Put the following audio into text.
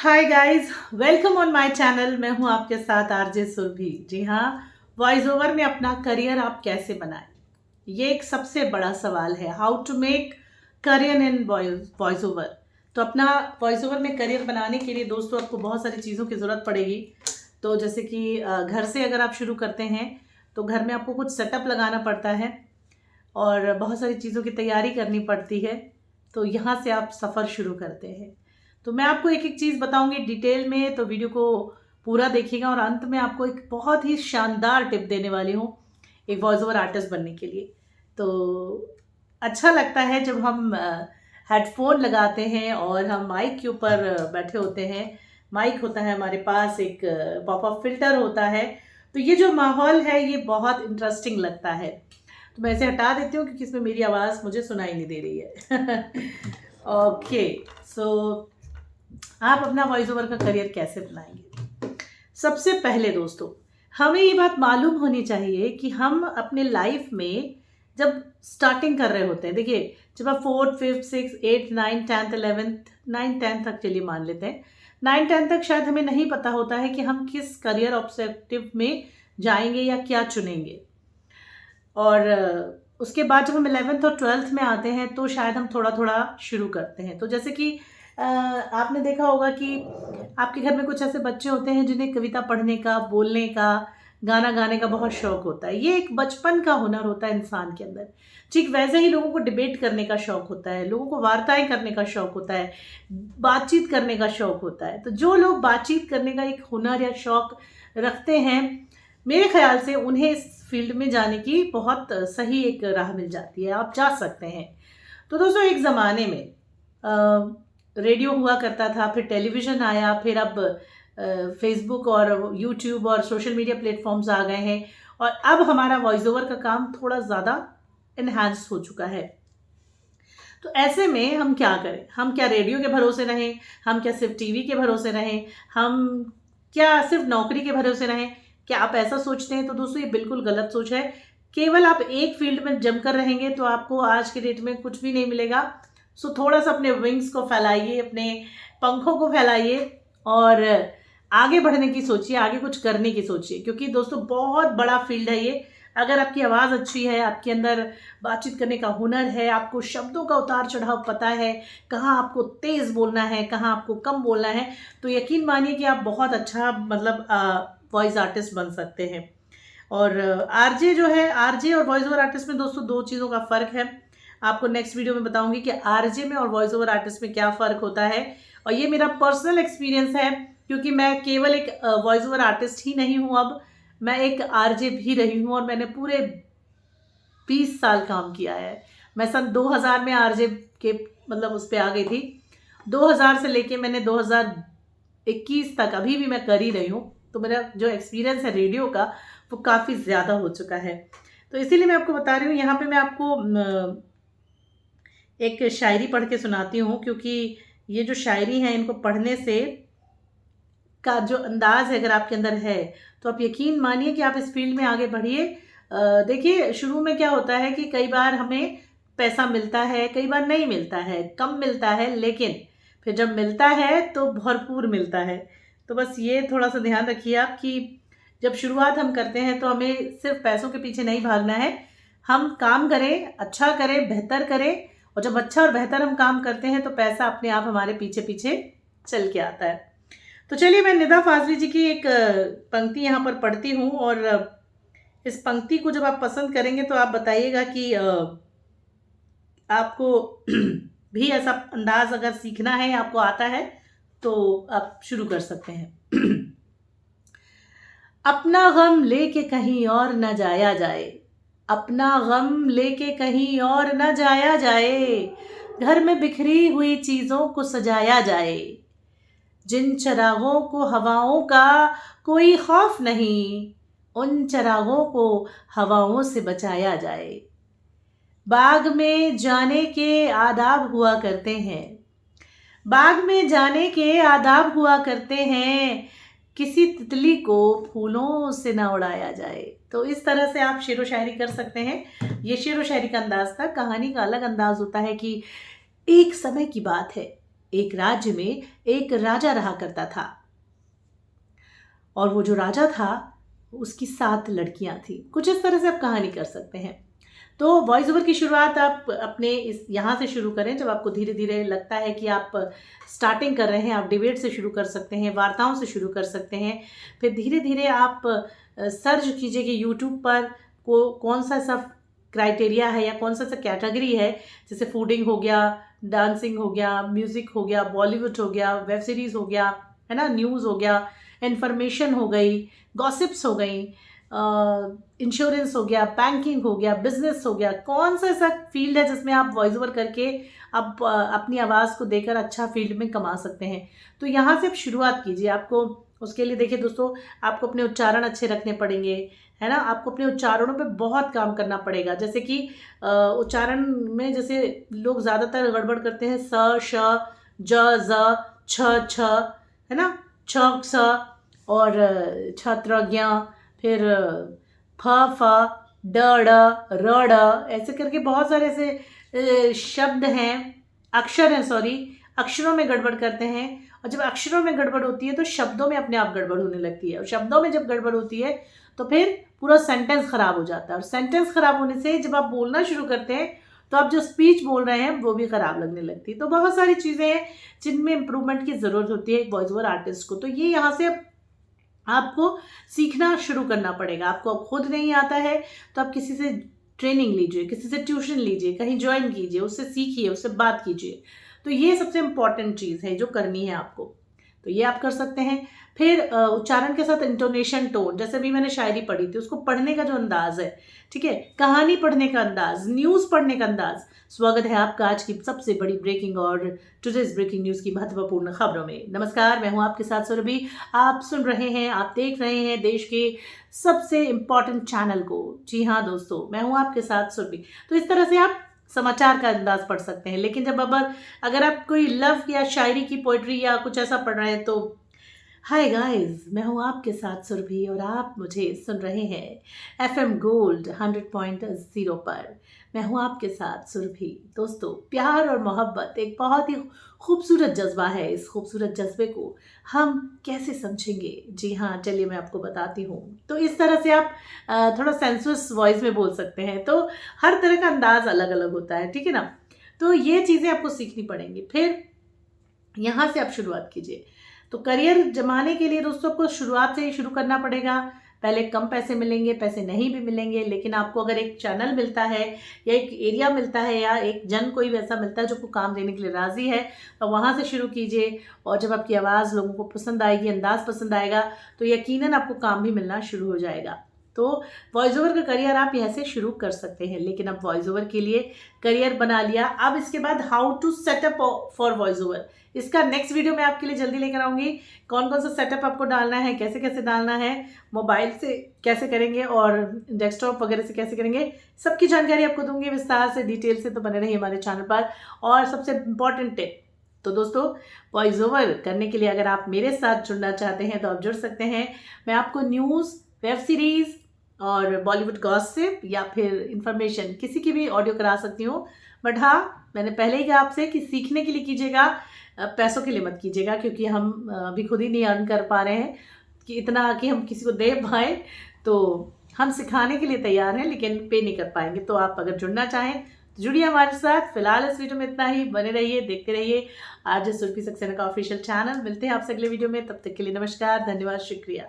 Hi guys, welcome on my channel. मैं हूं आपके साथ आरजे सुरभि। जी हाँ, वॉइस ओवर में अपना करियर आप कैसे बनाएं, ये एक सबसे बड़ा सवाल है। How to make career in voice over. तो अपना वॉइस ओवर में करियर बनाने के लिए दोस्तों आपको बहुत सारी चीज़ों की ज़रूरत पड़ेगी। तो जैसे कि घर से अगर आप शुरू करते हैं तो घर में आपको कुछ सेटअप लगाना पड़ता है और बहुत सारी चीज़ों की तैयारी करनी पड़ती है। तो यहाँ से आप सफ़र शुरू करते हैं। तो मैं आपको एक एक चीज़ बताऊंगी डिटेल में, तो वीडियो को पूरा देखिएगा और अंत में आपको एक बहुत ही शानदार टिप देने वाली हूँ एक वॉइस ओवर आर्टिस्ट बनने के लिए। तो अच्छा लगता है जब हम हेडफोन लगाते हैं और हम माइक के ऊपर बैठे होते हैं। माइक होता है हमारे पास, एक पॉपअप फिल्टर होता है। तो ये जो माहौल है ये बहुत इंटरेस्टिंग लगता है। तो मैं इसे हटा देती हूँ क्योंकि इसमें मेरी आवाज़ मुझे सुनाई नहीं दे रही है। ओके, सो आप अपना वॉइस ओवर का करियर कैसे बनाएंगे। सबसे पहले दोस्तों हमें ये बात मालूम होनी चाहिए कि हम अपने लाइफ में जब स्टार्टिंग कर रहे होते हैं, देखिए जब आप fourth fifth six eighth ninth tenth 11th 9th 10th तक चलिए मान लेते हैं, 9th 10th तक शायद हमें नहीं पता होता है कि हम किस करियर ऑब्जेक्टिव में जाएंगे या क्या चुनेंगे। और उसके बाद जब हम 11th और 12th में आते हैं तो शायद हम थोड़ा थोड़ा शुरू करते हैं। तो जैसे कि आपने देखा होगा कि आपके घर में कुछ ऐसे बच्चे होते हैं जिन्हें कविता पढ़ने का, बोलने का, गाना गाने का बहुत शौक होता है। ये एक बचपन का हुनर होता है इंसान के अंदर। ठीक वैसे ही लोगों को डिबेट करने का शौक होता है, लोगों को वार्ताएं करने का शौक होता है, बातचीत करने का शौक होता है। तो जो लोग बातचीत करने का एक हुनर या शौक रखते हैं, मेरे ख्याल से उन्हें इस फील्ड में जाने की बहुत सही एक राह मिल जाती है, आप जा सकते हैं। तो दोस्तों एक ज़माने में रेडियो हुआ करता था, फिर टेलीविज़न आया, फिर अब फेसबुक और यूट्यूब और सोशल मीडिया प्लेटफॉर्म्स आ गए हैं और अब हमारा वॉइस ओवर का काम थोड़ा ज़्यादा इन्हांस हो चुका है। तो ऐसे में हम क्या करें, हम क्या रेडियो के भरोसे रहें, हम क्या सिर्फ टीवी के भरोसे रहें, हम क्या सिर्फ नौकरी के भरोसे रहें। क्या आप ऐसा सोचते हैं तो दोस्तों ये बिल्कुल गलत सोच है। केवल आप एक फील्ड में जमकर रहेंगे तो आपको आज के डेट में कुछ भी नहीं मिलेगा। सो थोड़ा सा अपने विंग्स को फैलाइए, अपने पंखों को फैलाइए और आगे बढ़ने की सोचिए, आगे कुछ करने की सोचिए, क्योंकि दोस्तों बहुत बड़ा फील्ड है ये। अगर आपकी आवाज़ अच्छी है, आपके अंदर बातचीत करने का हुनर है, आपको शब्दों का उतार चढ़ाव पता है, कहाँ आपको तेज़ बोलना है, कहाँ आपको कम बोलना है, तो यकीन मानिए कि आप बहुत अच्छा मतलब वॉइस आर्टिस्ट बन सकते हैं। और आरजे जो है, आरजे और वॉइस ओवर आर्टिस्ट में दोस्तों दो चीज़ों का फ़र्क है। आपको नेक्स्ट वीडियो में बताऊंगी कि आरजे में और वॉइस ओवर आर्टिस्ट में क्या फ़र्क होता है। और ये मेरा पर्सनल एक्सपीरियंस है, क्योंकि मैं केवल एक वॉइस ओवर आर्टिस्ट ही नहीं हूँ, अब मैं एक आरजे भी रही हूँ और मैंने पूरे 20 साल काम किया है। मैं सन 2000 में आरजे के मतलब उस पर आ गई थी। 2000 से लेके मैंने 2021 तक अभी भी मैं कर ही रही हूँ। तो मेरा जो एक्सपीरियंस है रेडियो का वो काफ़ी ज़्यादा हो चुका है। तो इसीलिए मैं आपको बता रही हूँ। यहाँ पे मैं आपको एक शायरी पढ़ के सुनाती हूँ, क्योंकि ये जो शायरी है इनको पढ़ने से का जो अंदाज़ है अगर आपके अंदर है तो आप यकीन मानिए कि आप इस फील्ड में आगे बढ़िए। देखिए शुरू में क्या होता है कि कई बार हमें पैसा मिलता है, कई बार नहीं मिलता है, कम मिलता है, लेकिन फिर जब मिलता है तो भरपूर मिलता है। तो बस ये थोड़ा सा ध्यान रखिए आप कि जब शुरुआत हम करते हैं तो हमें सिर्फ पैसों के पीछे नहीं भागना है। हम काम करें, अच्छा करें, बेहतर करें, और जब अच्छा और बेहतर हम काम करते हैं तो पैसा अपने आप हमारे पीछे पीछे चल के आता है। तो चलिए मैं निदा फाजली जी की एक पंक्ति यहाँ पर पढ़ती हूँ और इस पंक्ति को जब आप पसंद करेंगे तो आप बताइएगा कि आपको भी ऐसा अंदाज अगर सीखना है, आपको आता है तो आप शुरू कर सकते हैं। अपना गम लेके कहीं और न जाया जाए, अपना गम लेके कहीं और न जाया जाए, घर में बिखरी हुई चीज़ों को सजाया जाए, जिन चरागों को हवाओं का कोई खौफ नहीं, उन चरागों को हवाओं से बचाया जाए। बाग में जाने के आदाब हुआ करते हैं, बाग में जाने के आदाब हुआ करते हैं, किसी तितली को फूलों से ना उड़ाया जाए। तो इस तरह से आप शेरो शायरी कर सकते हैं। ये शेरो शायरी का अंदाज था। कहानी का अलग अंदाज होता है कि एक समय की बात है, एक राज्य में एक राजा रहा करता था और वो जो राजा था उसकी 7 लड़कियां थी। कुछ इस तरह से आप कहानी कर सकते हैं। तो वॉइस ओवर की शुरुआत आप अपने इस यहाँ से शुरू करें। जब आपको धीरे धीरे लगता है कि आप स्टार्टिंग कर रहे हैं, आप डिबेट से शुरू कर सकते हैं, वार्ताओं से शुरू कर सकते हैं। फिर धीरे धीरे आप सर्च कीजिए कि यूट्यूब पर कौन सा ऐसा क्राइटेरिया है या कौन सा ऐसा कैटेगरी है, जैसे फूडिंग हो गया, डांसिंग हो गया, म्यूज़िक हो गया, बॉलीवुड हो गया, वेब सीरीज़ हो गया, है ना, न्यूज़ हो गया, इन्फॉर्मेशन हो गई, गॉसिप्स हो गई, इंश्योरेंस हो गया, बैंकिंग हो गया, बिजनेस हो गया। कौन सा ऐसा फील्ड है जिसमें आप वॉइस ओवर करके आप अपनी आवाज़ को देकर अच्छा फील्ड में कमा सकते हैं। तो यहाँ से आप शुरुआत कीजिए। आपको उसके लिए देखिए दोस्तों, आपको अपने उच्चारण अच्छे रखने पड़ेंगे, है ना। आपको अपने उच्चारणों पे बहुत काम करना पड़ेगा। जैसे कि उच्चारण में जैसे लोग ज़्यादातर गड़बड़ करते हैं, स श ज ज छ छ, है ना, छ स और छत्र ज्ञ, फिर फ फ ड ड र ड, ऐसे करके बहुत सारे ऐसे शब्द हैं, अक्षर हैं, सॉरी, अक्षरों में गड़बड़ करते हैं। और जब अक्षरों में गड़बड़ होती है तो शब्दों में अपने आप गड़बड़ होने लगती है, और शब्दों में जब गड़बड़ होती है तो फिर पूरा सेंटेंस खराब हो जाता है। और सेंटेंस खराब होने से जब आप बोलना शुरू करते हैं तो आप जो स्पीच बोल रहे हैं वो भी खराब लगने लगती है। तो बहुत सारी चीज़ें हैं जिनमें इंप्रूवमेंट की ज़रूरत होती है एक वॉइस ओवर आर्टिस्ट को। तो ये यहाँ से आपको सीखना शुरू करना पड़ेगा। आपको अब खुद नहीं आता है तो आप किसी से ट्रेनिंग लीजिए, किसी से ट्यूशन लीजिए, कहीं ज्वाइन कीजिए, उससे सीखिए, उससे बात कीजिए। तो ये सबसे इम्पॉर्टेंट चीज़ है जो करनी है आपको। तो ये आप कर सकते हैं। फिर उच्चारण के साथ इंटोनेशन, टोन, जैसे भी मैंने शायरी पढ़ी थी उसको पढ़ने का जो अंदाज है, ठीक है, कहानी पढ़ने का अंदाज, न्यूज़ पढ़ने का अंदाज। स्वागत है आपका आज की सबसे बड़ी ब्रेकिंग और टुडेज ब्रेकिंग न्यूज़ की महत्वपूर्ण खबरों में। नमस्कार, मैं हूं आपके साथ सुरभि। आप सुन रहे हैं, आप देख रहे हैं देश के सबसे इम्पॉर्टेंट चैनल को। जी हाँ दोस्तों, मैं हूं आपके साथ सुरभि। तो इस तरह से आप समाचार का अंदाज पढ़ सकते हैं। लेकिन जब अगर आप कोई लव या शायरी की पोइट्री या कुछ ऐसा पढ़ रहे हैं तो हाय गाइस, मैं हूँ आपके साथ सुरभि और आप मुझे सुन रहे हैं FM गोल्ड 100.0 पर। मैं हूँ आपके साथ सुरभि। दोस्तों, प्यार और मोहब्बत एक बहुत ही खूबसूरत जज्बा है। इस खूबसूरत जज्बे को हम कैसे समझेंगे? जी हाँ, चलिए मैं आपको बताती हूँ। तो इस तरह से आप थोड़ा सेंसुअस वॉइस में बोल सकते हैं। तो हर तरह का अंदाज अलग अलग होता है, ठीक है ना। तो ये चीज़ें आपको सीखनी पड़ेंगी। फिर यहाँ से आप शुरुआत कीजिए। तो करियर जमाने के लिए दोस्तों आपको शुरुआत से ही शुरू करना पड़ेगा। पहले कम पैसे मिलेंगे, पैसे नहीं भी मिलेंगे, लेकिन आपको अगर एक चैनल मिलता है या एक एरिया मिलता है या एक जन कोई वैसा मिलता है जो आपको काम देने के लिए राज़ी है, तो वहाँ से शुरू कीजिए। और जब आपकी आवाज़ लोगों को पसंद आएगी, अंदाज़ पसंद आएगा, तो यकीनन आपको काम भी मिलना शुरू हो जाएगा। तो वॉइस ओवर का करियर आप यहाँ से शुरू कर सकते हैं। लेकिन अब वॉइस ओवर के लिए करियर बना लिया, अब इसके बाद how to set up for voice over, इसका नेक्स्ट वीडियो मैं आपके लिए जल्दी लेकर आऊँगी। कौन कौन सा सेटअप आपको डालना है, कैसे कैसे डालना है, मोबाइल से कैसे करेंगे और डेस्कटॉप वगैरह से कैसे करेंगे, सबकी जानकारी आपको दूंगी विस्तार से, डिटेल से। तो बने रहिए हमारे चैनल पर। और सबसे इम्पॉर्टेंट टिप, तो दोस्तों, वॉइस ओवर करने के लिए अगर आप मेरे साथ जुड़ना चाहते हैं तो आप जुड़ सकते हैं। मैं आपको न्यूज़, वेब सीरीज़ और बॉलीवुड गॉसिप या फिर इंफॉर्मेशन किसी की भी ऑडियो करा सकती हूँ। बट हाँ, मैंने पहले ही कहा आपसे कि सीखने के लिए कीजिएगा, पैसों के लिए मत कीजिएगा, क्योंकि हम अभी खुद ही नहीं अर्न कर पा रहे हैं कि इतना कि हम किसी को दे पाएँ। तो हम सिखाने के लिए तैयार हैं लेकिन पे नहीं कर पाएंगे। तो आप अगर जुड़ना चाहें तो जुड़िए हमारे साथ। फिलहाल इस वीडियो में इतना ही। बने रहिए, देखते रहिए आरजे सुरभि सक्सेना का ऑफिशियल चैनल। मिलते हैं आपसे अगले वीडियो में, तब तक के लिए नमस्कार, धन्यवाद, शुक्रिया।